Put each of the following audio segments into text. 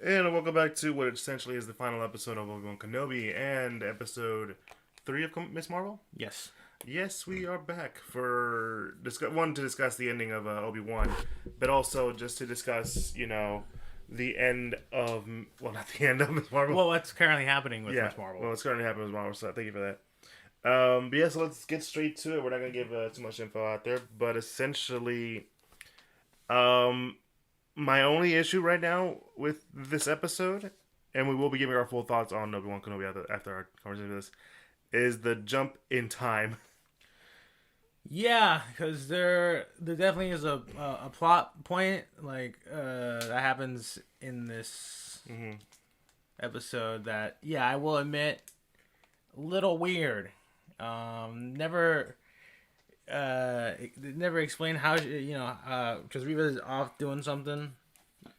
And welcome back to what essentially is the final episode of Obi-Wan Kenobi and episode 3 of Miss Marvel. Yes. Yes, we are back for to discuss the ending of Obi-Wan, but also just to discuss, the end of, well, not the end of Miss Marvel. Well, what's currently happening with Yeah, Miss Marvel? well, it's currently happening with Marvel, so thank you for that. But yeah, so let's get straight to it. We're not going to give too much info out there, but essentially, um, my only issue right now with this episode, and we will be giving our full thoughts on Obi-Wan Kenobi after our conversation with this, is the jump in time. Yeah, because there definitely is a plot point that happens in this episode that I will admit a little weird. Never explain how because Reva's off doing something.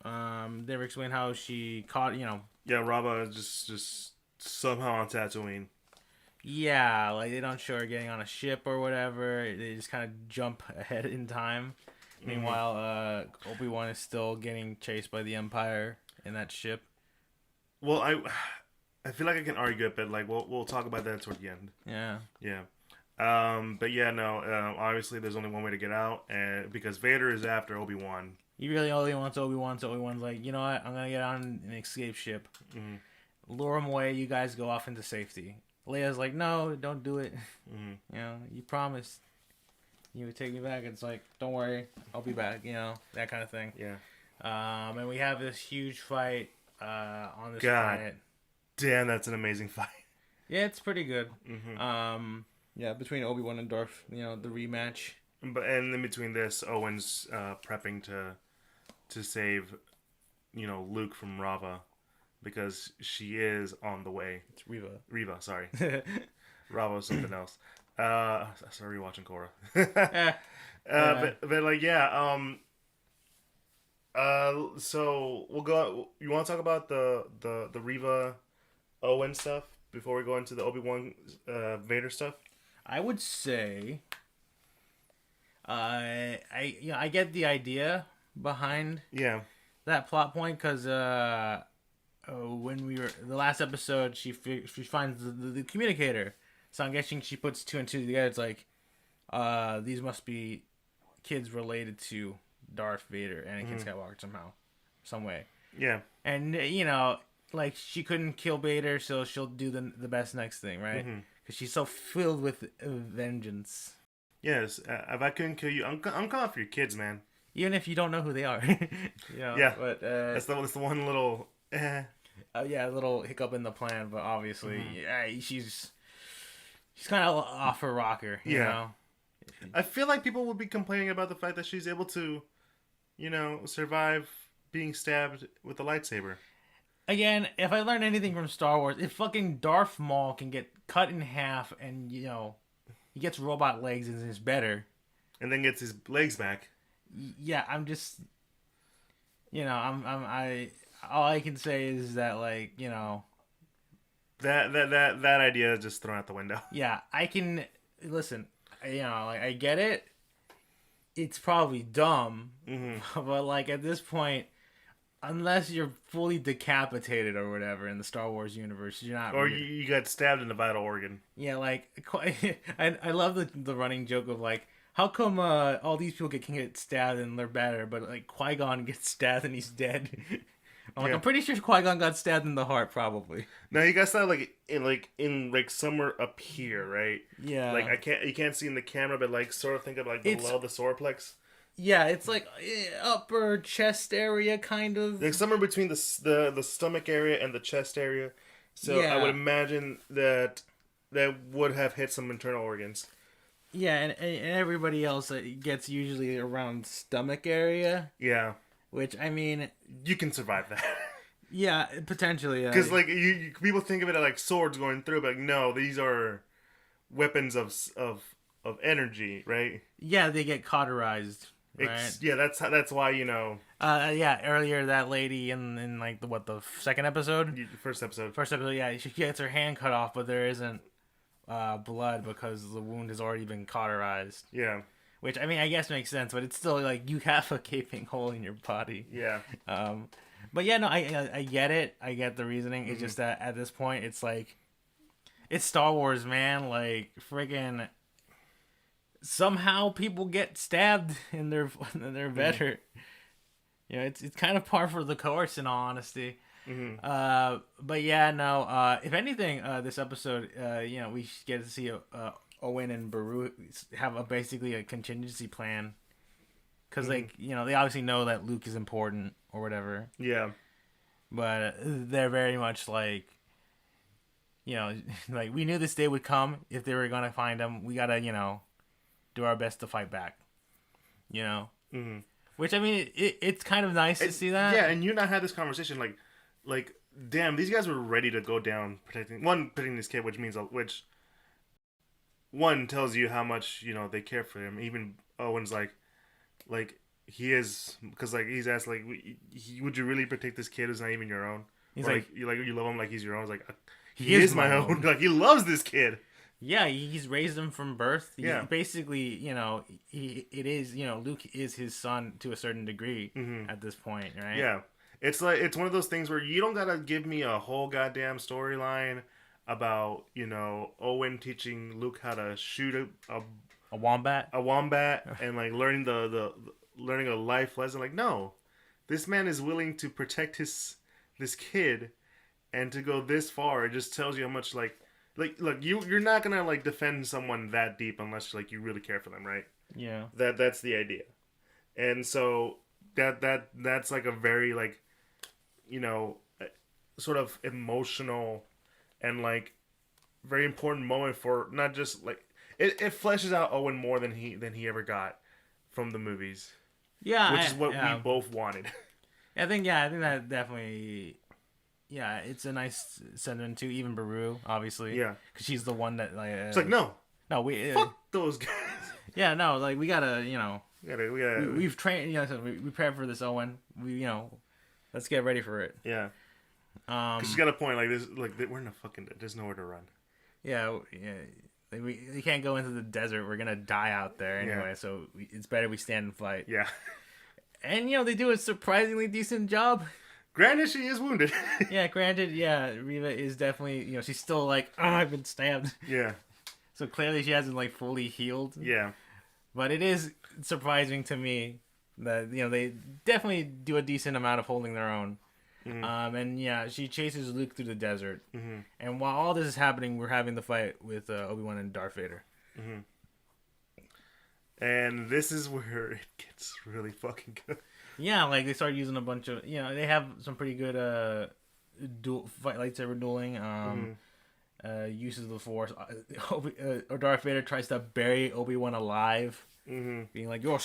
Never explain how she caught Yeah, Rava is just somehow on Tatooine. Yeah, like they don't show her getting on a ship or whatever. They just kind of jump ahead in time. Meanwhile, Obi-Wan is still getting chased by the Empire in that ship. Well, I feel like I can argue it, but like we'll talk about that toward the end. Yeah. Yeah. But yeah, no. Obviously, there's only one way to get out, and because Vader is after Obi-Wan. He really only wants Obi-Wan, so Obi-Wan's like, you know what? I'm gonna get on an escape ship. Lure him away. You guys go off into safety. Leia's like, no, don't do it. You promised you would take me back. It's like, don't worry, I'll be back. That kind of thing. Yeah. And we have this huge fight on this God planet. Damn, that's an amazing fight. Yeah, it's pretty good. Between Obi-Wan and Darth, the rematch. And in between this, Owen's prepping to save, Luke from Rava. Because she is on the way. It's Reva. Reva, sorry. Rava is something else. Sorry, rewatching Korra. But like, yeah. So we'll go. You want to talk about the Reva Owen stuff before we go into the Obi-Wan Vader stuff? I would say, I get the idea behind that plot point because when we were the last episode, she finds the communicator. So I'm guessing she puts two and two together. It's like, these must be kids related to Darth Vader, Anakin Skywalker somehow, some way. Yeah. And like she couldn't kill Vader, so she'll do the best next thing, right? Because she's so filled with vengeance. Yes. If I couldn't kill you, I'm coming for your kids, man. Even if you don't know who they are. Yeah. But that's the one little. A little hiccup in the plan, but obviously, she's kind of off her rocker, you know? I feel like people would be complaining about the fact that she's able to, survive being stabbed with a lightsaber. Again, if I learned anything from Star Wars, if fucking Darth Maul can get cut in half and, he gets robot legs and is better. And then gets his legs back. Yeah, I'm just, all I can say is that, like, that idea is just thrown out the window. Yeah, I can listen. I get it. It's probably dumb, but like at this point, unless you're fully decapitated or whatever in the Star Wars universe, you're not. Or you got stabbed in the vital organ. Yeah, like I love the running joke of like, how come all these people can get stabbed and they're better, but like Qui-Gon gets stabbed and he's dead. I'm pretty sure Qui-Gon got stabbed in the heart, probably. No, he got stabbed in somewhere up here, right? Yeah. Like you can't see in the camera, but like sort of think of like below the solar plex. Yeah, it's like upper chest area, kind of. Like somewhere between the stomach area and the chest area. So I would imagine that would have hit some internal organs. Yeah, and everybody else gets usually around stomach area. Yeah. Which, I mean... You can survive that. Yeah, potentially. Because, like, people think of it as, like, swords going through, but, like, no, these are weapons of energy, right? Yeah, they get cauterized, right? That's why, earlier that lady in like, the second episode? First episode, yeah, she gets her hand cut off, but there isn't blood because the wound has already been cauterized. Yeah. Which, I mean, I guess makes sense, but it's still, like, you have a gaping hole in your body. Yeah. But yeah, no, I get it. I get the reasoning. It's just that at this point, it's like, it's Star Wars, man. Like, friggin' somehow people get stabbed and they're better. You know, it's kind of par for the course, in all honesty. But yeah, no. If anything, this episode, you know, we get to see Owen and Beru have basically a contingency plan, because like, you know, they obviously know that Luke is important or whatever. Yeah. But they're very much like, you know, like, we knew this day would come. If they were gonna find him, we gotta, you know, do our best to fight back. You know. Which, I mean, it's kind of nice to see that. Yeah, and you and I had this conversation, like, damn, these guys were ready to go down protecting this kid, which one tells you how much, you know, they care for him. Even Owen's like he is, because like he's asked like, would you really protect this kid who's not even your own? He's like you love him like he's your own. It's like, he is my own. Like, he loves this kid. Yeah, he's raised him from birth. Yeah. Basically, you know, Luke is his son to a certain degree at this point, right? Yeah. It's like, it's one of those things where you don't gotta give me a whole goddamn storyline about, you know, Owen teaching Luke how to shoot a wombat, and like learning learning a life lesson. Like, no, this man is willing to protect this kid, and to go this far. It just tells you how much like look, you're not gonna like defend someone that deep unless like you really care for them, right? Yeah. That's the idea, and so that's like a very like, you know, sort of emotional and like very important moment for not just like it fleshes out Owen more than he ever got from the movies. Yeah, which is what we both wanted. I think that definitely. Yeah, it's a nice sentiment to even Beru, obviously. Yeah, because she's the one that like. It's like, no, we fuck those guys. Yeah, no, like, we gotta, you know. We've trained, you know, we prepared for this, Owen. You know, let's get ready for it. Yeah. Because she's got a point. Like, this, like, we're in a fucking. There's nowhere to run. Yeah. Like, we can't go into the desert. We're gonna die out there anyway. Yeah. So it's better we stand and fight. Yeah. And you know, they do a surprisingly decent job. Granted, she is wounded. Yeah, Reva is definitely, you know, she's still like, oh, I've been stabbed. Yeah. So clearly she hasn't like fully healed. Yeah. But it is surprising to me that, you know, they definitely do a decent amount of holding their own. And yeah, she chases Luke through the desert. And while all this is happening, we're having the fight with Obi-Wan and Darth Vader. And this is where it gets really fucking good. Yeah, like, they start using a bunch of, you know, they have some pretty good lightsaber dueling, uses of the Force. Darth Vader tries to bury Obi-Wan alive, being like, your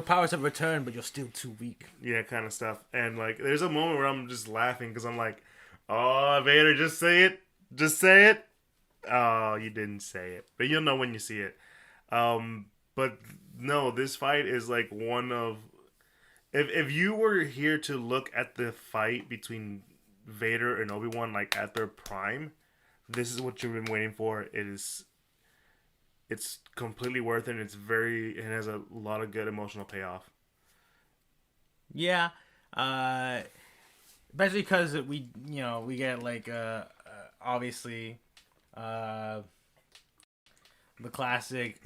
powers have returned, but you're still too weak. Yeah, kind of stuff. And like, there's a moment where I'm just laughing because I'm like, oh, Vader, just say it. Oh, you didn't say it, but you'll know when you see it. But no, this fight is like one of. If you were here to look at the fight between Vader and Obi-Wan like at their prime, this is what you've been waiting for. It's completely worth it. It has a lot of good emotional payoff. Yeah, especially because we get like obviously the classic.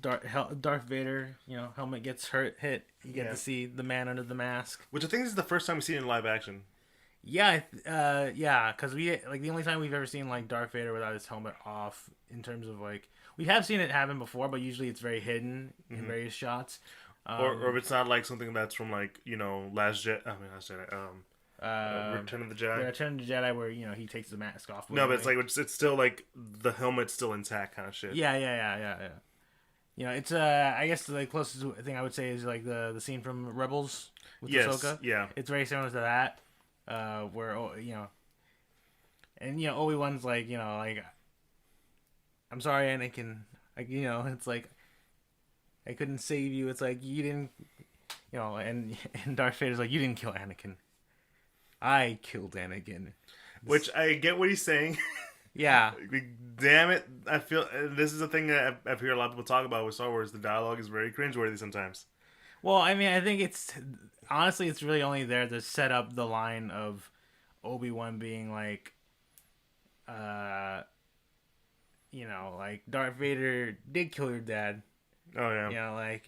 Darth Vader, you know, helmet gets hit. You get to see the man under the mask, which I think this is the first time we've seen it in live action. Yeah, because we like the only time we've ever seen like Darth Vader without his helmet off. In terms of like, we have seen it happen before, but usually it's very hidden in various shots. Or if it's not like something that's from like, you know, Return of the Jedi. Return of the Jedi, where, you know, he takes the mask off. No, but it's like it's still like the helmet's still intact, kind of shit. Yeah. You know, it's I guess the closest thing I would say is like the scene from Rebels with Ahsoka. Yeah, it's very similar to that, where, you know, and, you know, Obi-Wan's like, you know, like, I'm sorry, Anakin, like, you know, it's like, I couldn't save you. It's like, you didn't, you know, and Darth Vader's like, you didn't kill Anakin. I killed Anakin. Which I get what he's saying. Yeah. Damn it. I feel this is a thing that I've heard a lot of people talk about with Star Wars. The dialogue is very cringeworthy sometimes. Well, I mean, I think honestly, it's really only there to set up the line of Obi-Wan being like, uh, like Darth Vader did kill your dad. Oh yeah.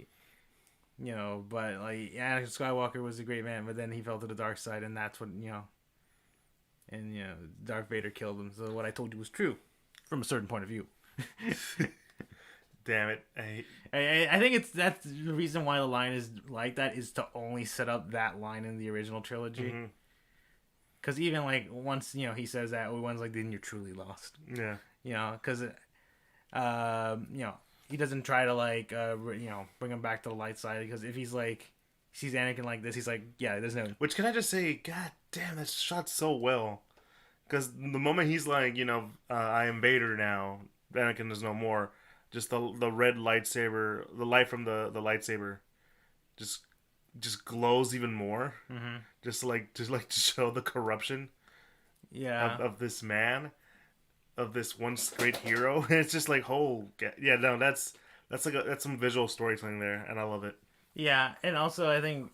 But like Anakin Skywalker was a great man, but then he fell to the dark side, and that's what and Darth Vader killed him. So what I told you was true, from a certain point of view. Damn it! I think that's the reason why the line is like that, is to only set up that line in the original trilogy. Because even like once he says that, Obi-Wan's like, then you're truly lost. Yeah. Because he doesn't try to like bring him back to the light side, because if he's like sees Anakin like this, he's like, yeah, there's no. Which, can I just say, god damn, that's shot so well. Because the moment he's like, I am Vader now, Anakin is no more. Just the red lightsaber, the light from the lightsaber, just glows even more. Mm-hmm. Just to show the corruption. Yeah. Of this man, of this once great hero. And it's just like, yeah, no, that's some visual storytelling there, and I love it. Yeah, and also I think,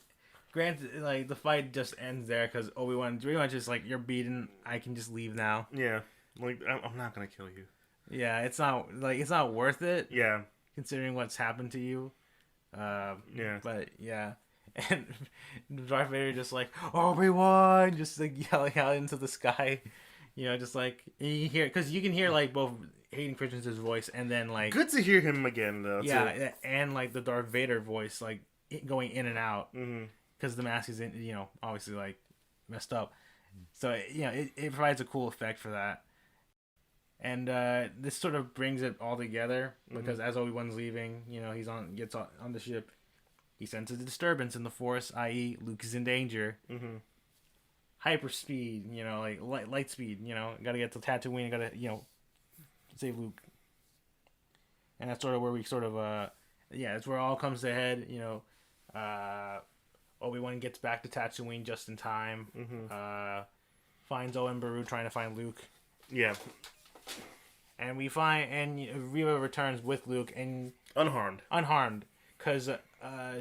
granted, like the fight just ends there because Obi-Wan pretty much is like, you're beaten, I can just leave now. Yeah, like I'm not gonna kill you. Yeah, it's not worth it. Yeah, considering what's happened to you. Yeah, but yeah, and Darth Vader just like, Obi-Wan, just like yelling out into the sky, just like you hear, because you can hear like both Hayden Christensen's voice and then like, good to hear him again though. Yeah, too. and like the Darth Vader voice like going in and out because the mask is obviously like messed up, so it provides a cool effect for that. And this sort of brings it all together because as Obi-Wan's leaving, gets on the ship, he senses a disturbance in the Force, i.e., Luke is in danger. Hyperspeed, like light speed, gotta get to Tatooine, gotta save Luke. And that's sort of where we it's where it all comes to head. Obi-Wan gets back to Tatooine just in time. Finds Owen Beru trying to find Luke. Yeah. And Reva returns with Luke and unharmed, because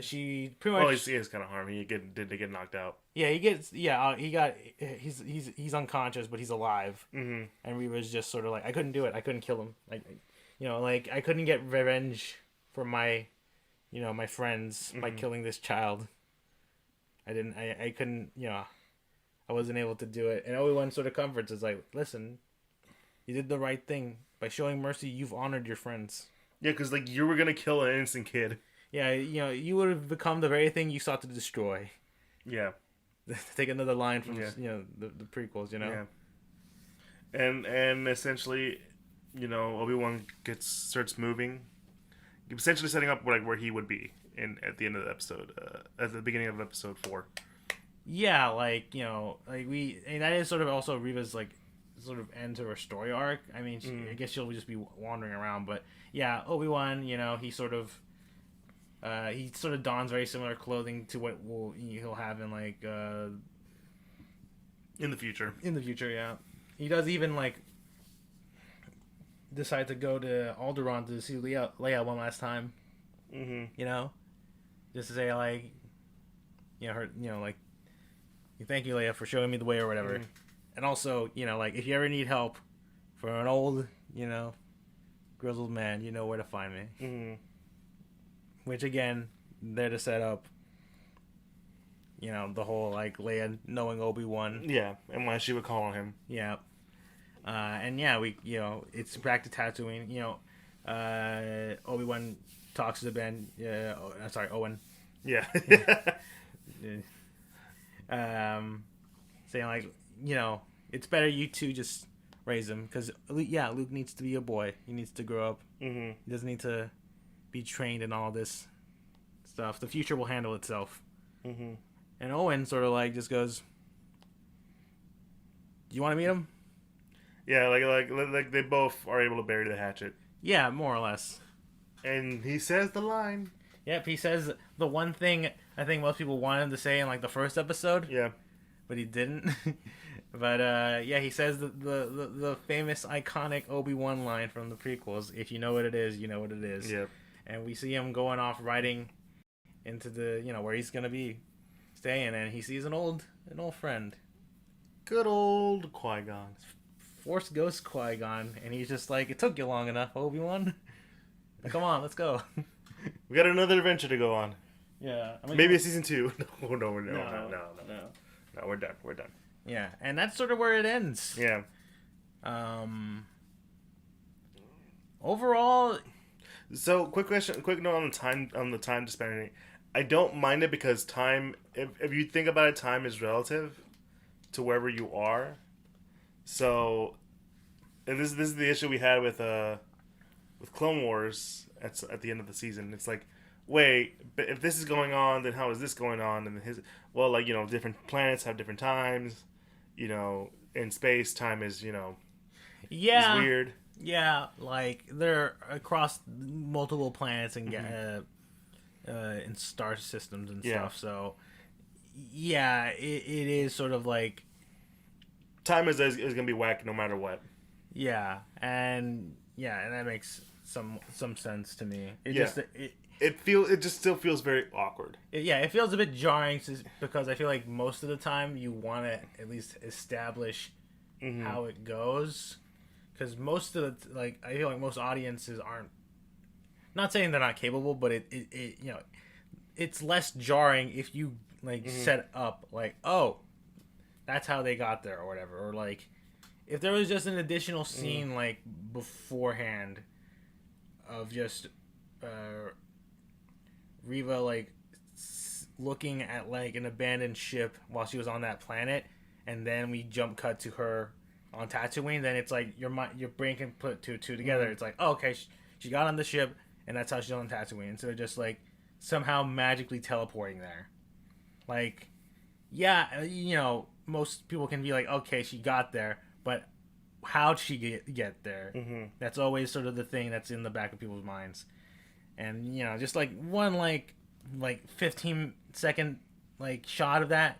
she pretty much. Well, he is kind of harmed. He did get knocked out. Yeah, he's unconscious, but he's alive. And Reva's just sort of like, I couldn't do it. I couldn't kill him. Like I couldn't get revenge for my friends by killing this child. I couldn't. I wasn't able to do it. And Obi-Wan sort of comforts. Is like, listen, you did the right thing. By showing mercy, you've honored your friends. Yeah, because like you were gonna kill an innocent kid. Yeah, you would have become the very thing you sought to destroy. Yeah. Take another line from the prequels. Yeah. And essentially, Obi-Wan starts moving, essentially setting up where he would be at the end of the episode, at the beginning of episode 4. Yeah, and that is sort of also Reva's sort of end to her story arc. I mean, I guess she'll just be wandering around, but yeah, Obi-Wan, he sort of dons very similar clothing to what he'll have in in the future. In the future, yeah, he does even decide to go to Alderaan to see Leia one last time. Just to say her, thank you, Leia, for showing me the way or whatever. And also, if you ever need help for an old, grizzled man, you know where to find me. Which, again, there to set up, the whole, Leia knowing Obi-Wan. Yeah, and why she would call on him. Yeah. And, yeah, it's back to Tatooine. Obi-Wan talks to Ben. Owen. Yeah. Saying, it's better you two just raise him, because Luke needs to be a boy. He needs to grow up. He doesn't need to be trained in all this stuff. The future will handle itself. And Owen sort of just goes, "Do you want to meet him?" Yeah, like they both are able to bury the hatchet. Yeah, more or less. And he says the line. Yep, he says the one thing I think most people wanted him to say in the first episode. Yeah. But he didn't. But he says the famous iconic Obi-Wan line from the prequels: "If you know what it is, you know what it is." Yep. And we see him going off riding into the where he's gonna be staying, and he sees an old friend. Good old Qui-Gon. Force Ghost Qui-Gon, and he's just like, it took you long enough, Obi-Wan. Come on, let's go. We got another adventure to go on. Yeah, maybe a season 2. No, we're done. Yeah, and that's sort of where it ends. Yeah. Overall. So, quick note on the time disparity. I don't mind it because time, if you think about it, time is relative to wherever you are. So, and this is the issue we had with Clone Wars at the end of the season. It's like, wait, but if this is going on, then how is this going on? And different planets have different times. In space, time is is weird. Yeah, like they're across multiple planets and in star systems and stuff. So, yeah, it is sort of like time is gonna be whack no matter what. Yeah, and that makes some sense to me. It just still feels very awkward. It feels a bit jarring because I feel like most of the time you want to at least establish how it goes. Because most of I feel like most audiences aren't. Not saying they're not capable, but it's less jarring if you set up oh, that's how they got there or whatever, or if there was just an additional scene beforehand of just Reva looking at an abandoned ship while she was on that planet, and then we jump cut to her on Tatooine, then it's like your brain can put two together. It's like, oh, okay, she got on the ship, and that's how she's on Tatooine. Instead of just somehow magically teleporting there. Most people can be like, okay, she got there, but how'd she get there? Mm-hmm. That's always sort of the thing that's in the back of people's minds. And just one 15-second shot of that,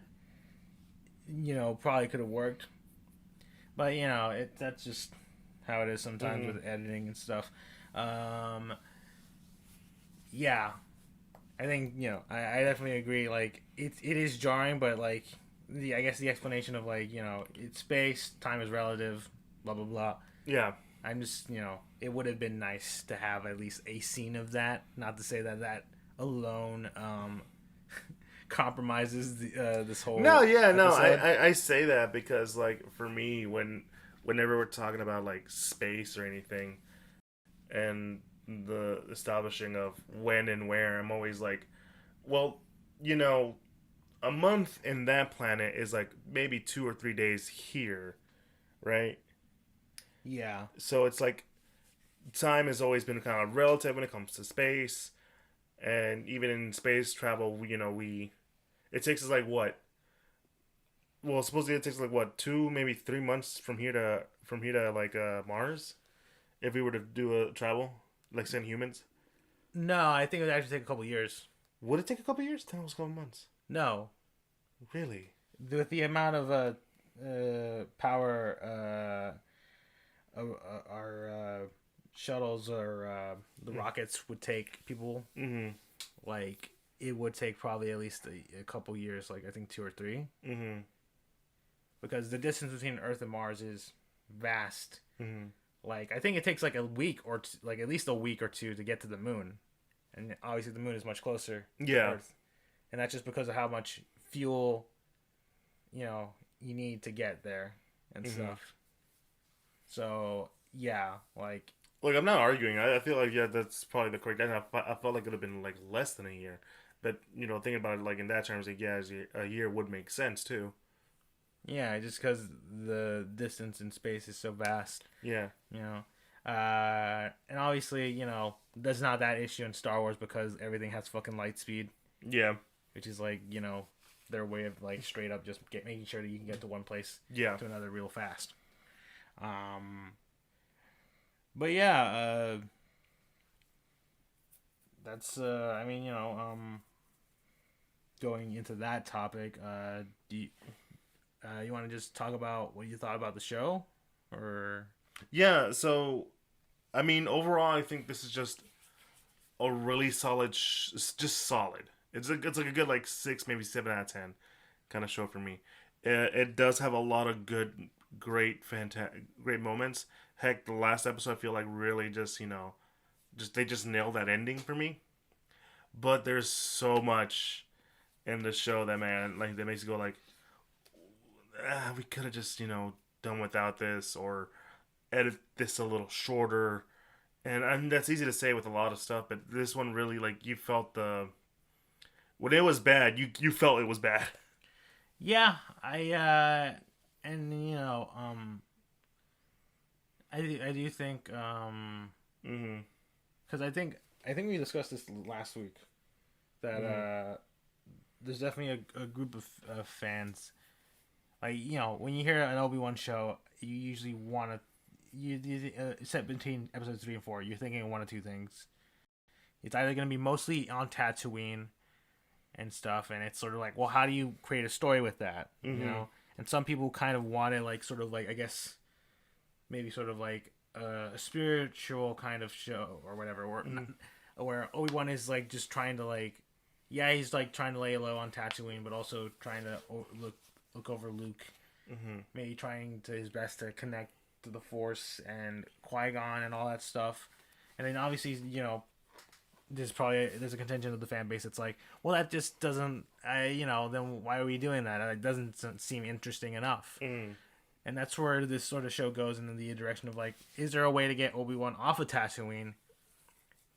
probably could have worked. But that's just how it is sometimes with editing and stuff. Yeah, I think I definitely agree. It is jarring, but I guess the explanation of it's space, time is relative, blah blah blah. Yeah, I'm just it would have been nice to have at least a scene of that. Not to say that alone compromises this whole. No, yeah, episode. No. I say that because for me, whenever we're talking about space or anything, and the establishing of when and where, I'm always well, a month in that planet is maybe 2 or 3 days here, right? Yeah. So it's time has always been kind of relative when it comes to space, and even in space travel, it takes us what? Well, supposedly it takes 2, maybe 3 months from here to Mars, if we were to do a travel, send humans. No, I think it would actually take a couple years. Would it take a couple years? I thought it was a couple months. No. Really? With the amount of power our shuttles or the rockets would take people, it would take probably at least a couple years, I think 2 or 3. Mm-hmm. Because the distance between Earth and Mars is vast. Mm-hmm. I think it takes a week or at least a week or 2 to get to the moon, and obviously the moon is much closer to Earth, and that's just because of how much fuel you need to get there and stuff. So yeah, look, I'm not arguing. I feel that's probably the correct answer. I felt it would have been less than a year, but thinking about it in that terms, a year would make sense too. Yeah, just because the distance in space is so vast. Yeah. And obviously, there's not that issue in Star Wars because everything has fucking light speed. Yeah. Which is their way of straight up just making sure that you can get to one place to another real fast. But yeah, that's going into that topic. You want to just talk about what you thought about the show, or? Yeah. So, overall, I think this is just a really solid, just solid. It's like a good like 6, maybe 7 out of 10 kind of show for me. It does have a lot of good, great moments. Heck, the last episode I feel like really just they just nailed that ending for me. But there's so much in the show that man like that makes you go like, we could have just done without this or edit this a little shorter. And that's easy to say with a lot of stuff, but this one really like you felt the when it was bad, you felt it was bad. Yeah, and I do think Mm-hmm. because I think we discussed this last week that there's definitely a group of fans like when you hear an Obi-Wan show, you usually want to set between episodes 3 and 4. You're thinking of one of two things. It's either going to be mostly on Tatooine and stuff, and it's sort of like, well, how do you create a story with that? Mm-hmm. And some people kind of want it like sort of like I guess maybe sort of like a spiritual kind of show or whatever, or where Obi-Wan is like just trying to like, yeah, he's like trying to lay low on Tatooine, but also trying to look over Luke, maybe trying to his best to connect to the Force and Qui-Gon and all that stuff, and then obviously there's a contingent of the fan base that's like, well, that just doesn't, then why are we doing that? It doesn't seem interesting enough. And that's where this sort of show goes in the direction of like, is there a way to get Obi-Wan off of Tatooine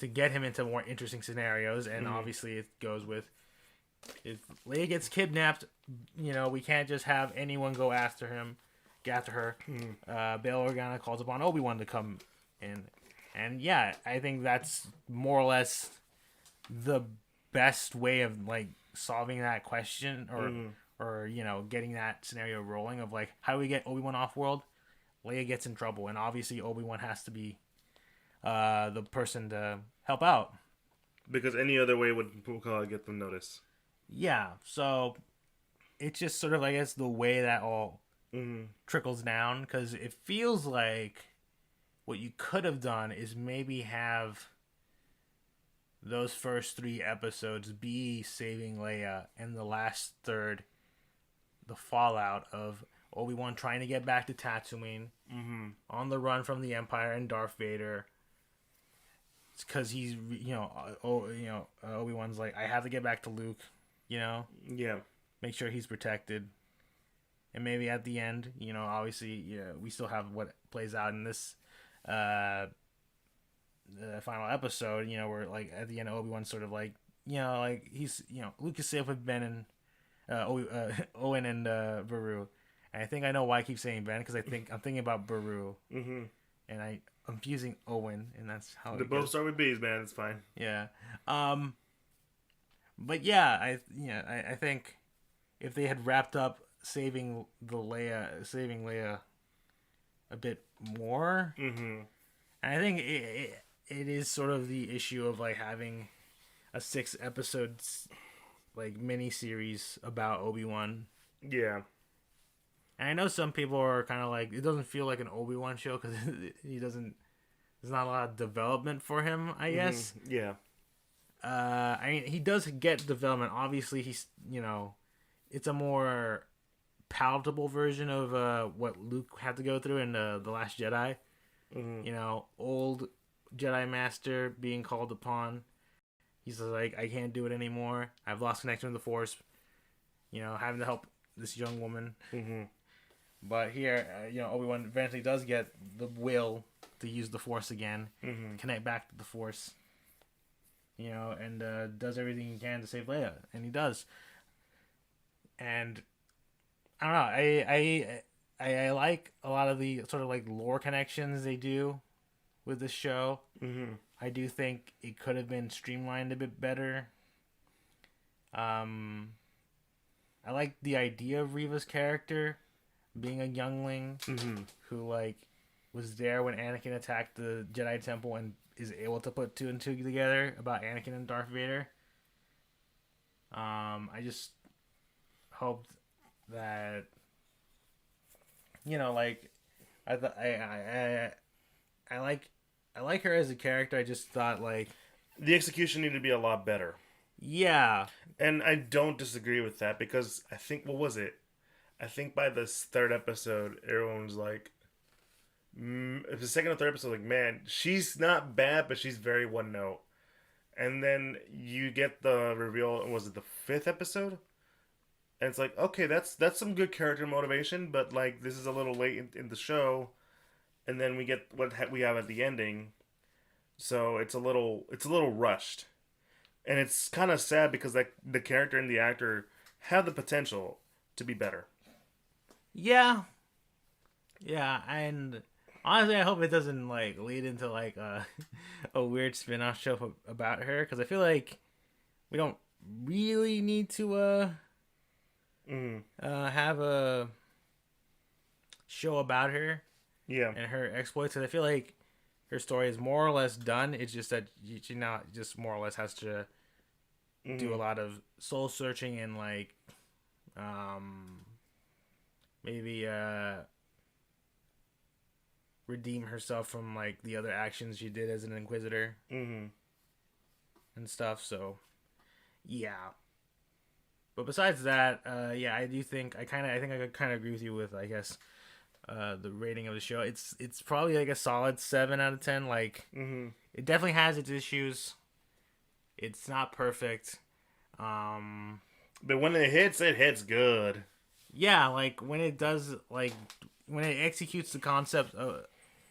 to get him into more interesting scenarios? And obviously it goes with, if Leia gets kidnapped, we can't just have anyone go after her. Bail Organa calls upon Obi-Wan to come in. And yeah, I think that's more or less the best way of like solving that question or getting that scenario rolling of like, how do we get Obi-Wan off world? Leia gets in trouble, and obviously Obi-Wan has to be the person to help out. Because any other way would get them noticed. Yeah, so it's just sort of, I guess, the way that all trickles down, because it feels like what you could have done is maybe have those first 3 episodes be saving Leia, and the last third, the fallout of Obi-Wan trying to get back to Tatooine, on the run from the Empire and Darth Vader. It's because he's, Obi-Wan's like, I have to get back to Luke, Yeah. make sure he's protected. And maybe at the end, obviously, we still have what plays out in this the final episode, where like at the end Obi-Wan's sort of like, like he's, Luke is safe with Ben and Owen and Beru. And I think I know why I keep saying Ben, because I'm thinking about Beru. And I'm confusing Owen, and that's how they both start with B's, man. It's fine. Yeah. But yeah, I think if they had wrapped up saving Leia a bit more, and I think it is sort of the issue of like having a 6 episodes like mini series about Obi-Wan. Yeah. And I know some people are kind of like, it doesn't feel like an Obi-Wan show because there's not a lot of development for him, I guess. Yeah. I mean, he does get development. Obviously, he's, it's a more palatable version of what Luke had to go through in The Last Jedi. Old Jedi Master being called upon. He's like, I can't do it anymore. I've lost connection with the Force. Having to help this young woman. But here, Obi-Wan eventually does get the will to use the Force again, connect back to the Force, and does everything he can to save Leia, and he does. And I don't know, I like a lot of the sort of like lore connections they do with this show. I do think it could have been streamlined a bit better. I like the idea of Reva's character being a youngling who like was there when Anakin attacked the Jedi Temple and is able to put 2 and 2 together about Anakin and Darth Vader. I just hoped that like I like her as a character. I just thought like the execution needed to be a lot better. Yeah. And I don't disagree with that because I think, what was it? I think by this third episode, everyone's like, if the second or third episode, like, man, she's not bad, but she's very one note. And then you get the reveal. Was it the fifth episode? And it's like, okay, that's some good character motivation, but like this is a little late in the show, and then we get what we have at the ending, so it's a little rushed, and it's kind of sad because like the character and the actor have the potential to be better. Yeah. Yeah, and honestly, I hope it doesn't like lead into like a weird spin-off show about her because I feel like we don't really need to have a show about her Yeah. and her exploits. And I feel like her story is more or less done. It's just that she now just more or less has to do a lot of soul searching and like maybe redeem herself from like the other actions she did as an inquisitor and stuff. So yeah. But besides that, yeah, I do think I think I kind of agree with you with I guess the rating of the show. It's probably like a solid 7 out of 10. Like it definitely has its issues. It's not perfect. But when it hits good. Yeah, like when it does, like when it executes the concept,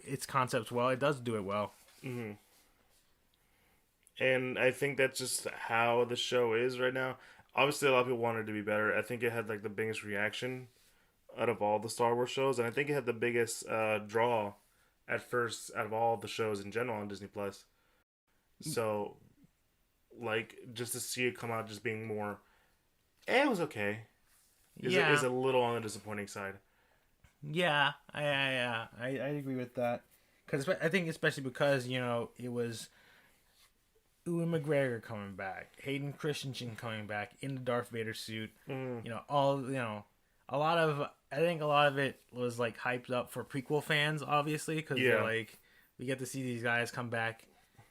its concepts well, it does do it well. And I think that's just how the show is right now. Obviously, a lot of people wanted it to be better. I think it had like the biggest reaction out of all the Star Wars shows, and I think it had the biggest draw at first out of all the shows in general on Disney Plus. So, like, just to see it come out just being more, it was okay. Is a little on the disappointing side. Yeah, I agree with that. Because I think especially because it was Ewan McGregor coming back, Hayden Christensen coming back in the Darth Vader suit. A lot of I think a lot of it was like hyped up for prequel fans, obviously, because they're like we get to see these guys come back,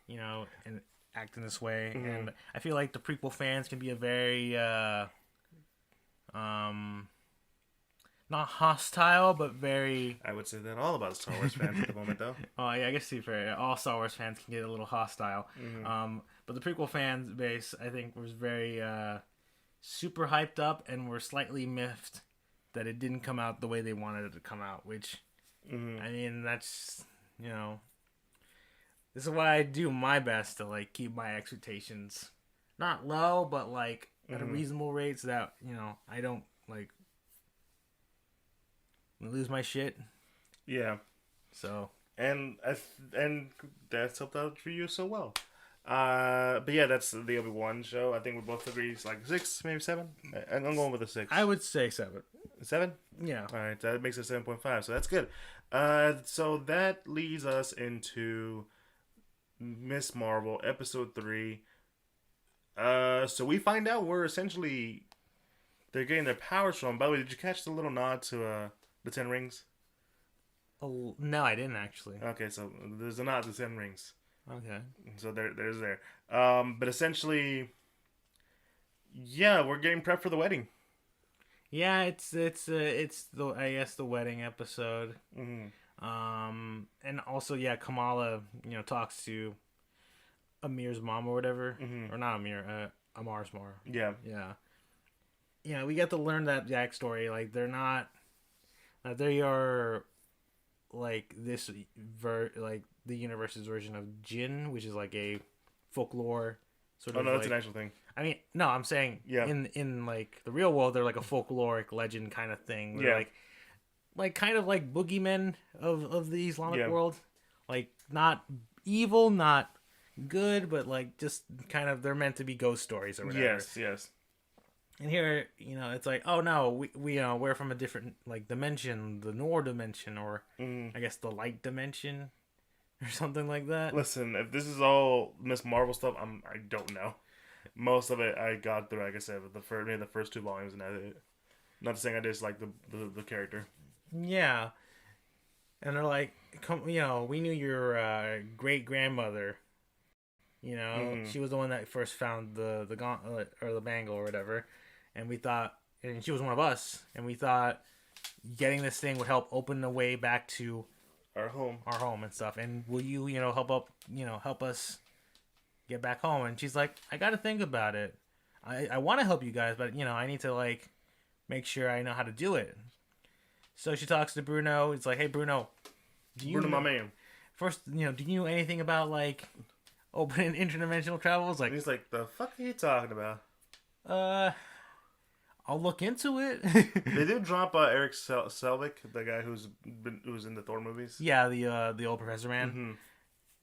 and act in this way, and I feel like the prequel fans can be a very not hostile, but very. I would say that all about Star Wars fans at the moment, though. Oh yeah, I guess all Star Wars fans can get a little hostile. But the prequel fan base, I think, was very super hyped up and were slightly miffed that it didn't come out the way they wanted it to come out. Which, I mean, that's this is why I do my best to like keep my expectations not low, but like at a reasonable rate, so that I don't like lose my shit. Yeah. So and that's helped out for you so well. But yeah, that's the Obi-Wan show. I think we both agree it's like 6, maybe 7. I'm going with a 6. I would say 7. 7? Yeah. All right, that makes it 7.5. So that's good. So that leads us into Miss Marvel episode 3. So we find out where essentially they're getting their powers from. By the way, did you catch the little nod to the 10 Rings? Oh no, I didn't actually. Okay, so there's a nod to 10 Rings. Okay. So there's there. But essentially, yeah, we're getting prepped for the wedding. Yeah, it's the I guess the wedding episode. And also Kamala talks to Amir's mom or whatever, or not Amir, Amar's mom. Yeah. We get to learn that backstory. Like they're not, they are like this like the universe's version of Jinn, which is like a folklore sort of. Oh no, that's like, an actual thing. I mean, no, I'm saying in like the real world, they're like a folkloric legend kind of thing. They're like kind of like boogeymen of the Islamic world. Like not evil, not good, but like just kind of they're meant to be ghost stories or whatever. Yes. And here, it's like, oh no, we're from a different like dimension, the Noor dimension, or I guess the light dimension, or something like that. Listen, if this is all Miss Marvel stuff, I don't know. Most of it I got through, like I said, the first 2 volumes, and that's it. Not saying I dislike the character. Yeah, and they're like, we knew your great grandmother You know, she was the one that first found the gauntlet or the bangle or whatever, and we thought, and she was one of us, and we thought getting this thing would help open the way back to our home and stuff. And will you, help us get back home? And she's like, I got to think about it. I want to help you guys, but I need to like make sure I know how to do it. So she talks to Bruno. It's like, hey Bruno, my man. First, do you know anything about like open interdimensional travels? Like, and he's like, the fuck are you talking about? I'll look into it. They did drop Eric Selvig, the guy who's in the Thor movies. Yeah, the old professor man. Mm-hmm.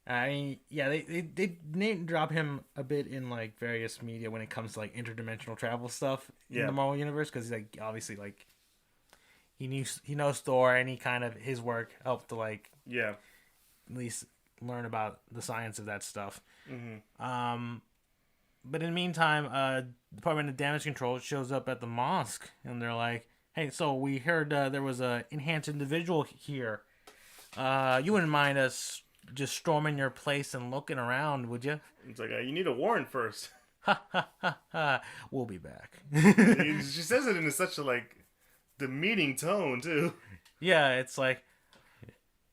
I mean, yeah, they name drop him a bit in like various media when it comes to like interdimensional travel stuff in the Marvel universe, because he's like obviously like he knows Thor, and he kind of his work helped to like at least learn about the science of that stuff. Mm-hmm. But in the meantime, Department of Damage Control shows up at the mosque, and they're like, "Hey, so we heard there was a enhanced individual here. You wouldn't mind us just storming your place and looking around, would you?" It's like, you need a warrant first. Ha ha ha ha. We'll be back. She says it in such a like demeaning tone too. Yeah, it's like,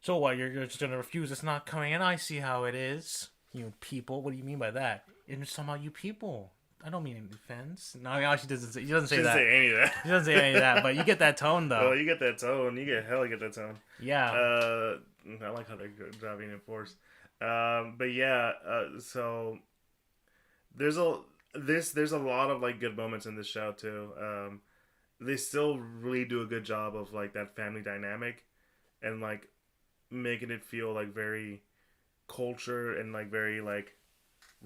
so what? You're just gonna refuse us not coming in? I see how it is. You people. What do you mean by that? It's just talking about you people. I don't mean any offense. No, she doesn't say that. She doesn't say any of that. She doesn't say any of that. But you get that tone, though. Well, you get that tone. You get that tone. Yeah. I like how they're driving in force. But yeah. So there's a lot of like good moments in this show too. They still really do a good job of like that family dynamic, and like making it feel like very culture and like very like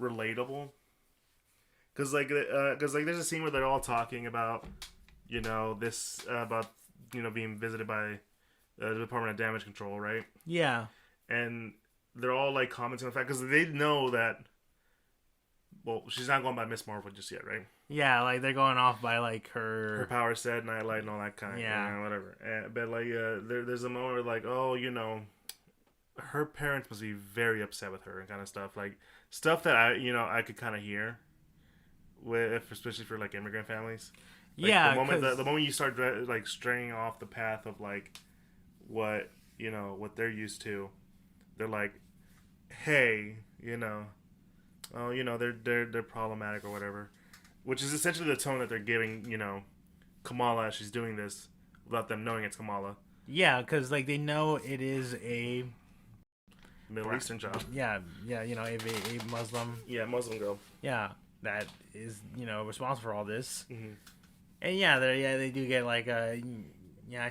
relatable. Cause there's a scene where they're all talking about this about being visited by the Department of Damage Control, right? Yeah. And they're all like commenting on the fact, because they know that, well, she's not going by Miss Marvel just yet, right? Yeah, like they're going off by like her power set, nightlight, and all that kind of whatever. But like there's a moment where like, oh, her parents must be very upset with her and kind of stuff, like stuff that I could kind of hear, with especially for like immigrant families. Like, yeah, the moment you start like straying off the path of like what they're used to, they're like, hey, they're problematic or whatever, which is essentially the tone that they're giving Kamala as she's doing this without them knowing it's Kamala. Yeah, because like they know it is a Middle Eastern job. Yeah, a Muslim. Yeah, Muslim girl. Yeah, that is responsible for all this. Mm-hmm. And they do get like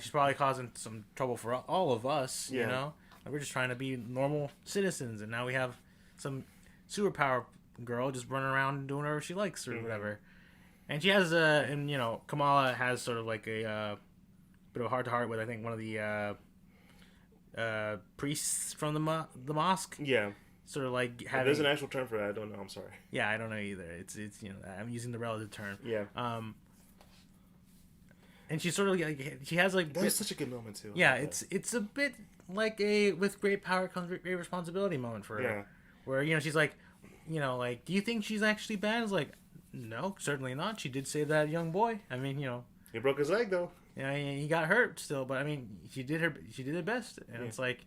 she's probably causing some trouble for all of us. Yeah. Like, we're just trying to be normal citizens, and now we have some superpower girl just running around doing whatever she likes or whatever. And she has Kamala has sort of like a bit of a heart to heart with, I think, one of the priests from the mosque. Yeah. Sort of like having. There's an actual term for that. I don't know. I'm sorry. Yeah, I don't know either. It's I'm using the relative term. Yeah. And she sort of like she has like that's such a good moment too. Yeah, it's a bit like a with great power comes great responsibility moment for her. Yeah. Where she's like, like, do you think she's actually bad? It's like, no, certainly not. She did save that young boy. I mean, he broke his leg though. Yeah, he got hurt still, but I mean, she did her best, and it's like,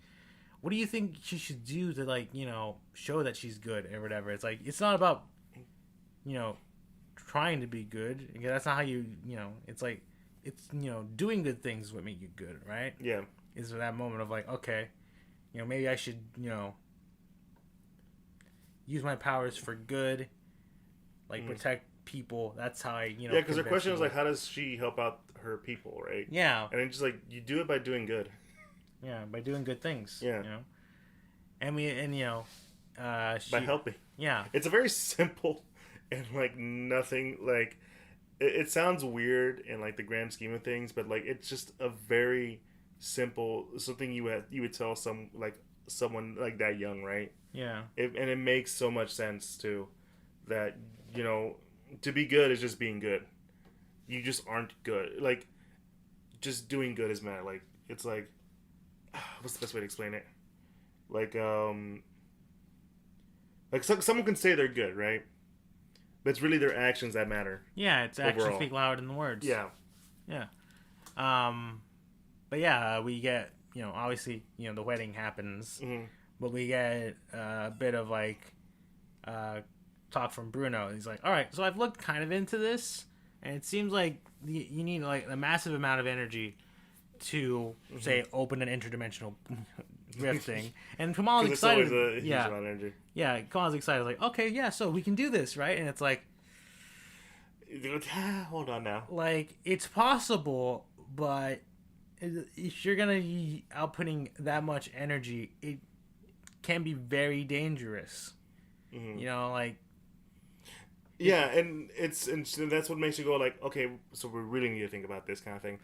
what do you think she should do to like show that she's good or whatever? It's like, it's not about trying to be good. That's not how it's like, it's doing good things is what make you good, right? Yeah. Is that moment of like, okay, maybe I should use my powers for good, like protect people. That's how I yeah, because her question was like, how does she help out her people, right? Yeah. And it's just like, you do it by doing good. Yeah, by doing good things. Yeah. By helping. Yeah. It's a very simple and like nothing like it sounds weird in like the grand scheme of things, but like it's just a very simple something you would tell someone like that young, right? Yeah. And it makes so much sense too, that to be good is just being good. You just aren't good. Like, just doing good is mad. Like, it's like, what's the best way to explain it? Like, Like someone can say they're good, right? But it's really their actions that matter. Yeah, it's actions speak louder than the words. Yeah. Yeah. But yeah, we get, obviously, the wedding happens, but we get a bit of like talk from Bruno. He's like, all right, so I've looked kind of into this, and it seems like you need like a massive amount of energy to say open an interdimensional rift thing. And Kamal's excited. Yeah, Kamal's excited. Like, okay, yeah, so we can do this, right? And it's like, hold on now. Like, it's possible, but if you're gonna be outputting that much energy, it can be very dangerous. Like. Yeah, and that's what makes you go like, okay, so we really need to think about this kind of thing.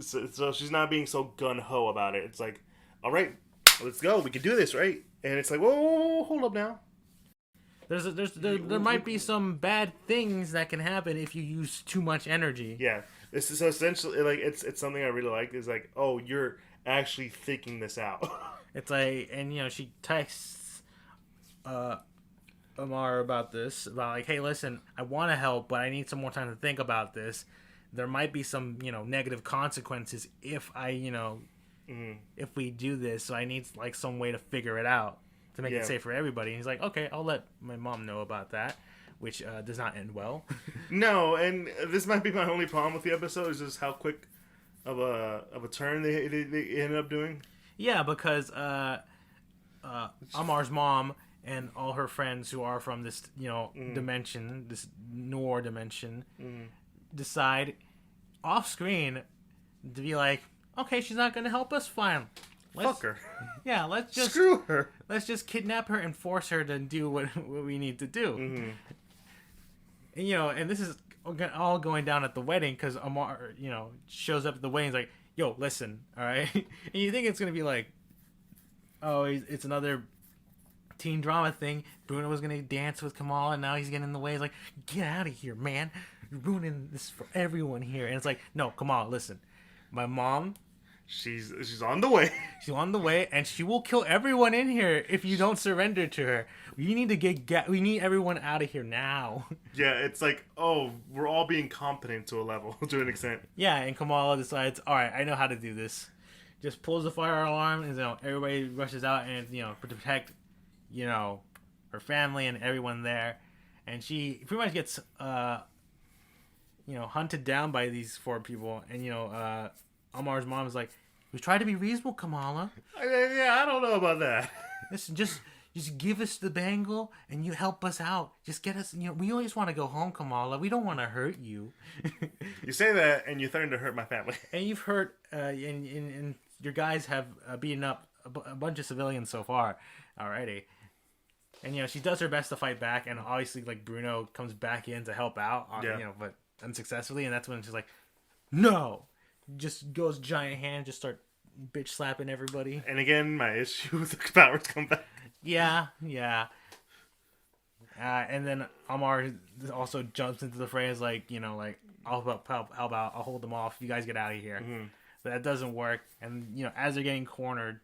So she's not being so gun ho about it. It's like, all right, let's go. We can do this, right? And it's like, whoa, hold up now. There might be some bad things that can happen if you use too much energy. Yeah, this is so essentially like it's something I really like. Is like, oh, you're actually thinking this out. It's like, and she texts Amar about this, about like, hey, listen, I want to help, but I need some more time to think about this. There might be some negative consequences if I if we do this, so I need like some way to figure it out to make it safe for everybody. And he's like, okay, I'll let my mom know about that, which does not end well. No, and this might be my only problem with the episode is just how quick of a turn they ended up doing. Yeah, because Amar's mom and all her friends who are from this dimension, this Noor dimension, decide off screen to be like, okay, she's not going to help us, fine. Fuck her. Yeah, let's just screw her. Let's just kidnap her and force her to do what we need to do. And and this is all going down at the wedding because Amar, shows up at the wedding. He's like, "Yo, listen, all right." And you think it's gonna be like, oh, it's another teen drama thing. Bruno was gonna dance with Kamala, and now he's getting in the way. He's like, "Get out of here, man! You're ruining this for everyone here." And it's like, no, Kamala, listen, my mom. She's on the way. She's on the way, and she will kill everyone in here if you don't surrender to her. We need to we need everyone out of here now. Yeah, it's like, oh, we're all being competent to a level, to an extent. Yeah, and Kamala decides, all right, I know how to do this. Just pulls the fire alarm, and everybody rushes out, and to protect, her family and everyone there, and she pretty much gets, hunted down by these 4 people, and Amar's mom is like, we try to be reasonable, Kamala. Yeah, I don't know about that. Listen, just give us the bangle and you help us out. Just get us, we always want to go home, Kamala. We don't want to hurt you. You say that and you're threatening to hurt my family. And you've hurt, and your guys have beaten up a bunch of civilians so far already. And, she does her best to fight back. And obviously, like, Bruno comes back in to help out, but unsuccessfully. And that's when she's like, no. Just goes giant hand, just start bitch slapping everybody. And again, my issue with the powers come back. Yeah. And then Amar also jumps into the phrase like, I'll hold them off. You guys get out of here. But that doesn't work. And as they're getting cornered,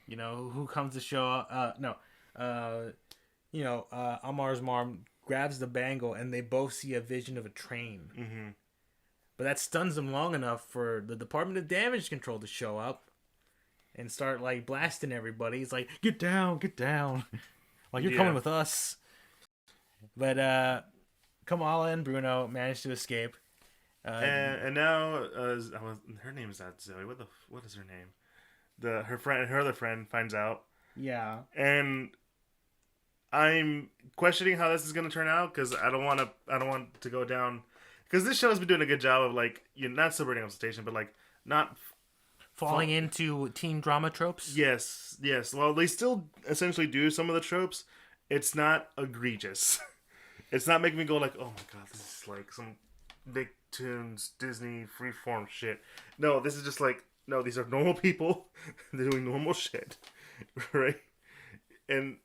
who comes to show up? Amar's mom grabs the bangle, and they both see a vision of a train. But that stuns them long enough for the Department of Damage Control to show up and start, like, blasting everybody. It's like, get down. Like, you're coming with us. But Kamala and Bruno managed to escape. And now, her name is not Zoe. What is her name? Her other friend finds out. Yeah. And I'm questioning how this is going to turn out because I don't want to go down. Because this show has been doing a good job of, like, not subverting expectation, but, like, not falling into teen drama tropes. Yes. Well, they still essentially do some of the tropes. It's not egregious. It's not making me go like, oh my god, this is like some Nicktoons Disney freeform shit. No, this is just like, no, these are normal people. They're doing normal shit, right? And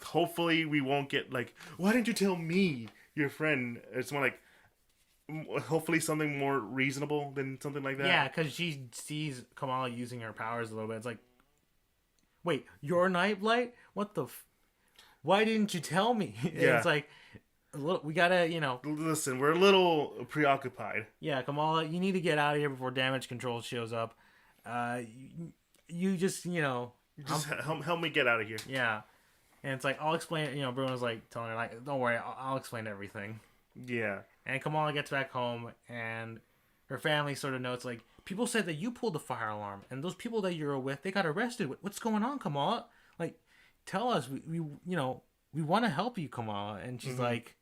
hopefully we won't get like, why didn't you tell me? Your friend. It's more like hopefully something more reasonable than something like that. Yeah, because she sees Kamala using her powers a little bit. It's like, wait, your nightlight? What the? why didn't you tell me? And it's like, we gotta, you know. Listen, we're a little preoccupied. Yeah, Kamala, you need to get out of here before damage control shows up. You just, you know. Just help me get out of here. Yeah. And it's like, I'll explain, you know, Bruno's like telling her, like, don't worry, I'll explain everything. Yeah. And Kamala gets back home, and her family sort of notes, like, people said that you pulled the fire alarm, and those people that you were with, they got arrested. What's going on, Kamala? Like, tell us. We you know, we want to help you, Kamala. And she's like,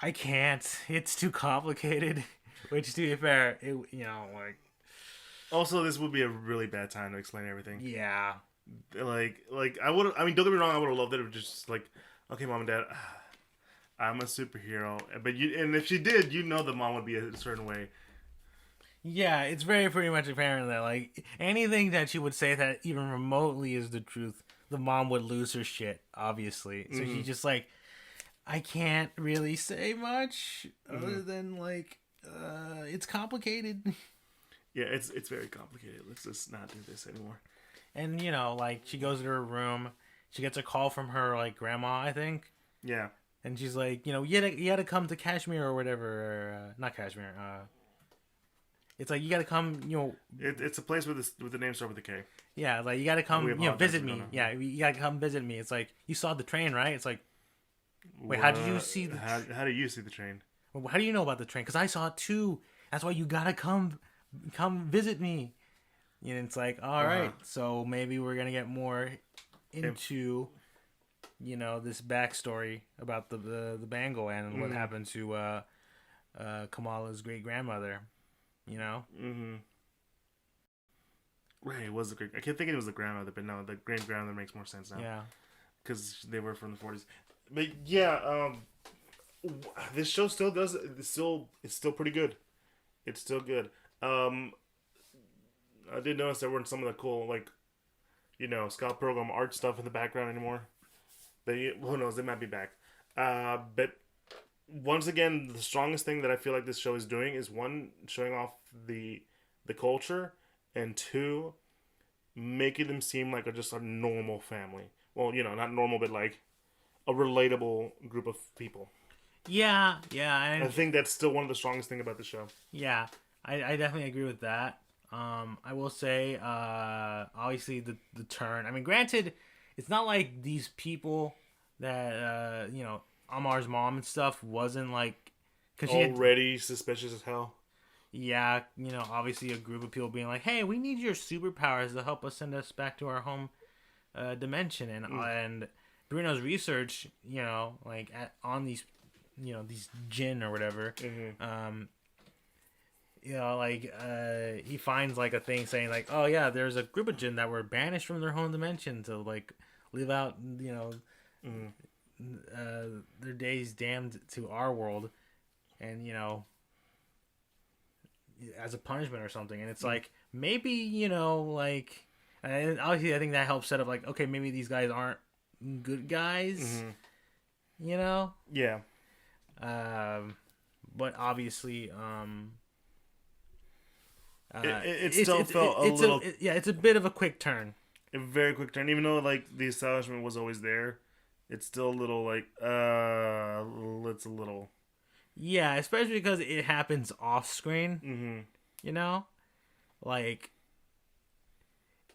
I can't. It's too complicated. Which, to be fair, you know, like. Also, this would be a really bad time to explain everything. Yeah. Like don't get me wrong, I would have loved it. It was just like, okay, mom and dad, I'm a superhero. But if she did, you know the mom would be a certain way. Yeah, it's very pretty much apparent that, like, anything that she would say that even remotely is the truth, the mom would lose her shit, obviously. So she's just like, I can't really say much other than, like, it's complicated. Yeah, it's very complicated. Let's just not do this anymore. And, you know, like, she goes to her room. She gets a call from her, like, grandma, I think. Yeah. And she's like, you know, you had to come to Kashmir or whatever. Or, not Kashmir. It's like, you got to come, you know. It's a place with the name start with a K. Yeah, like, you got to come, you know, visit me. Yeah, you got to come visit me. It's like, you saw the train, right? It's like, wait, how did you see the How do you see the train? Well, how do you know about the train? Because I saw it too. That's why you got to come visit me. And it's like, all right, so maybe we're gonna get more into, you know, this backstory about the Bengal and what happened to Kamala's great grandmother. You know. Right, it was the great. I kept thinking it was the grandmother, but no, the great grandmother makes more sense now. Yeah. Because they were from the 40s. But yeah, this show still does. It's still pretty good. It's still good. I did notice there weren't some of the cool, like, you know, Scott Pilgrim art stuff in the background anymore. But who knows? They might be back. But once again, the strongest thing that I feel like this show is doing is, one, showing off the culture, and two, making them seem like just a normal family. Well, you know, not normal, but like a relatable group of people. Yeah. I think that's still one of the strongest things about the show. Yeah, I definitely agree with that. I will say, obviously the turn. I mean, granted, it's not like these people that, you know, Amar's mom and stuff wasn't like, cause already suspicious as hell. Yeah, you know, obviously a group of people being like, "Hey, we need your superpowers to help us send us back to our home dimension," and Bruno's research, you know, like on these, you know, these jinn or whatever. You know, like, he finds, like, a thing saying, like, oh, yeah, there's a group of jinn that were banished from their home dimension to, like, live out, you know, their days damned to our world, and, you know, as a punishment or something. And it's like, maybe, you know, like, and obviously I think that helps set up, like, okay, maybe these guys aren't good guys, you know? Yeah. But obviously, it still felt a little. It's a bit of a quick turn. A very quick turn, even though like the establishment was always there. It's still a little like it's a little. Yeah, especially because it happens off screen. You know, like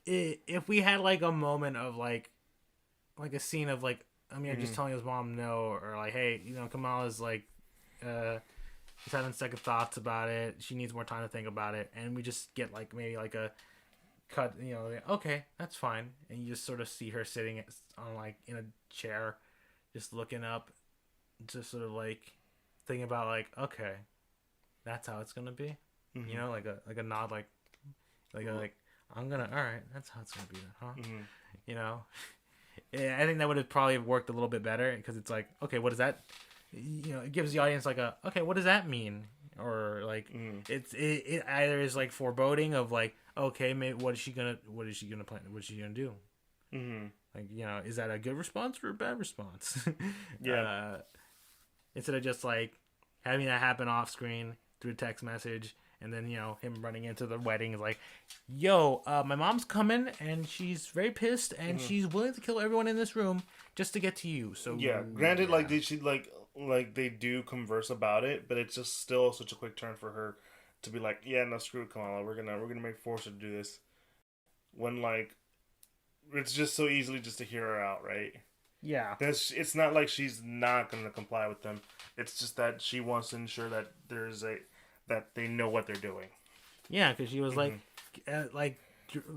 if we had like a moment of like a scene of like Amir just telling his mom no, or like, hey, you know, Kamala's like she's having second thoughts about it. She needs more time to think about it. And we just get like maybe like a cut, you know, like, okay, that's fine. And you just sort of see her sitting on like in a chair, just looking up, just sort of like thinking about like, okay, that's how it's going to be. You know, like a nod, like I'm going to, all right, that's how it's going to be, huh? You know, I think that would have probably worked a little bit better because it's like, okay, what does that, you know, it gives the audience like okay, what does that mean? Or like it either is like foreboding of like, okay, maybe what is she gonna plan? What is she gonna do? Like, you know, is that a good response or a bad response? Yeah. Instead of just like having that happen off screen through a text message, And then, him running into the wedding is like, yo, my mom's coming and she's very pissed and she's willing to kill everyone in this room just to get to you. So yeah, granted, like they do converse about it, but it's just still such a quick turn for her to be like, yeah, no, screw it, Kamala, we're gonna make force her to do this. When like it's just so easily just to hear her out, right? Yeah. It's not like she's not gonna comply with them. It's just that she wants to ensure that that they know what they're doing. Yeah, because she was like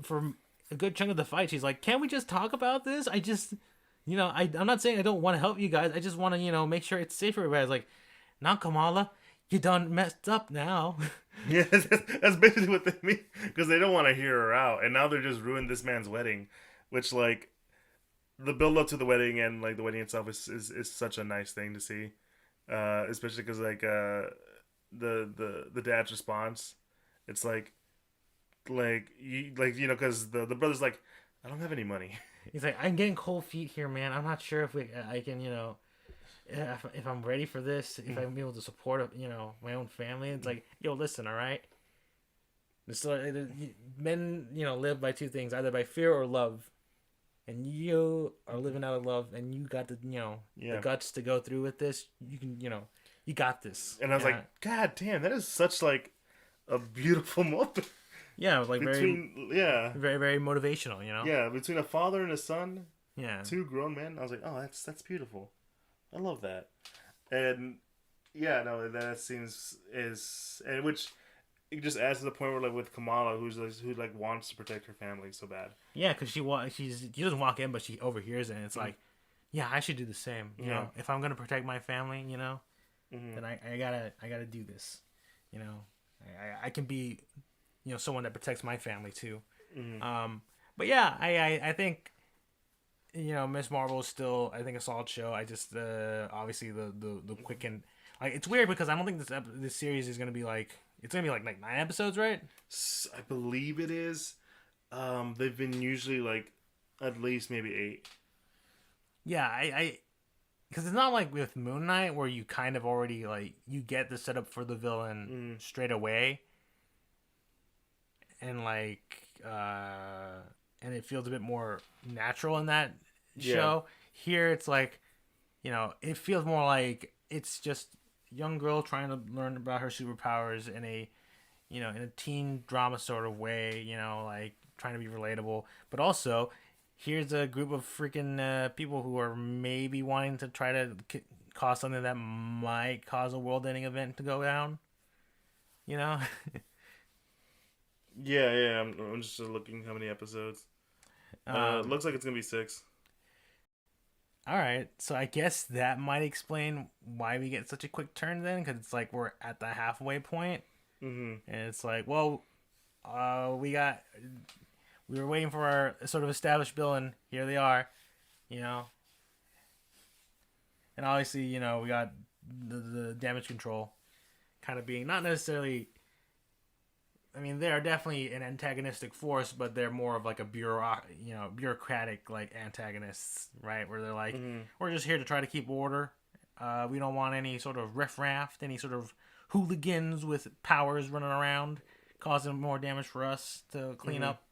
for a good chunk of the fight, she's like, "Can't we just talk about this? I just, I'm not saying I don't want to help you guys. I just want to, make sure it's safe for everybody." I was like, "Now, Kamala, you done messed up now." Yeah, that's basically what they mean, because they don't want to hear her out, and now they're just ruined this man's wedding, which like the build up to the wedding and like the wedding itself is such a nice thing to see, especially because like the dad's response, it's like because the brother's like, I don't have any money. He's like, I'm getting cold feet here, man. I'm not sure if I can, if I'm ready for this, if I'm able to support, my own family. It's like, yo, listen, all right. Men, live by two things, either by fear or love. And you are living out of love, and you got the, the guts to go through with this. You can, you got this. And I was like, God damn, that is such like a beautiful moment. Yeah, it was like very very motivational, Yeah, between a father and a son. Yeah. Two grown men. I was like, oh, that's beautiful. I love that. And yeah, no, that seems and which it just adds to the point where like with Kamala, who wants to protect her family so bad. Yeah, because she doesn't walk in, but she overhears it, and it's like, yeah, I should do the same. You know, if I'm gonna protect my family, then I gotta do this. I can be, someone that protects my family too. But yeah, I think, Miss Marvel is still, I think, a solid show. I just obviously the quick and like it's weird because I don't think this series is gonna be like. It's gonna be like 9 episodes, right? I believe it is. They've been usually like at least maybe 8. Yeah, I because it's not like with Moon Knight where you kind of already like you get the setup for the villain straight away, and like and it feels a bit more natural in that show. Here it's like, it feels more like it's just young girl trying to learn about her superpowers in a in a teen drama sort of way, like trying to be relatable, but also here's a group of freaking people who are maybe wanting to try to cause something that might cause a world-ending event to go down. Yeah. I'm just looking how many episodes. Looks like it's gonna be 6. All right, so I guess that might explain why we get such a quick turn then, because it's like we're at the halfway point, and it's like, well, we were waiting for our sort of established villain. Here they are, and obviously, we got the damage control kind of being not necessarily. I mean, they are definitely an antagonistic force, but they're more of like a bureaucratic like antagonists, right? Where they're like, we're just here to try to keep order. We don't want any sort of riffraff, any sort of hooligans with powers running around, causing more damage for us to clean up.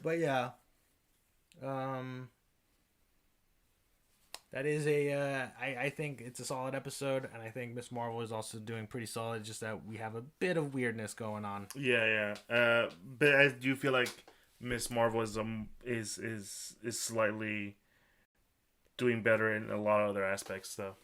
But yeah, that is I think it's a solid episode, and I think Miss Marvel is also doing pretty solid. Just that we have a bit of weirdness going on. Yeah. But I do feel like Miss Marvel is slightly doing better in a lot of other aspects, though,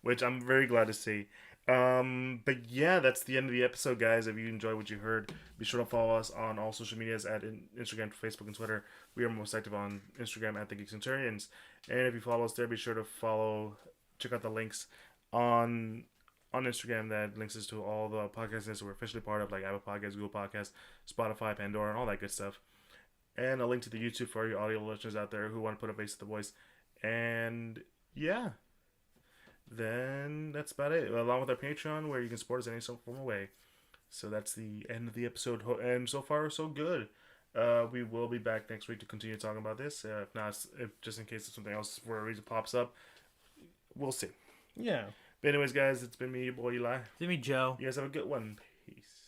which I'm very glad to see. But yeah, that's the end of the episode, guys. If you enjoyed what you heard, be sure to follow us on all social medias at Instagram, Facebook, and Twitter. We are most active on Instagram at the Geek Centurions. And if you follow us there, be sure to check out the links on Instagram that links us to all the podcasts that we're officially part of, like Apple Podcasts, Google Podcasts, Spotify, Pandora, and all that good stuff. And a link to the YouTube for your audio listeners out there who want to put a face to the voice. And yeah. Then that's about it, along with our Patreon, where you can support us in any form of way. So that's the end of the episode, and so far so good. We will be back next week to continue talking about this. If not, just in case something else for a reason pops up, we'll see. Yeah. But anyways, guys, it's been me, your boy Eli. It's been me, Joe. You guys have a good one. Peace.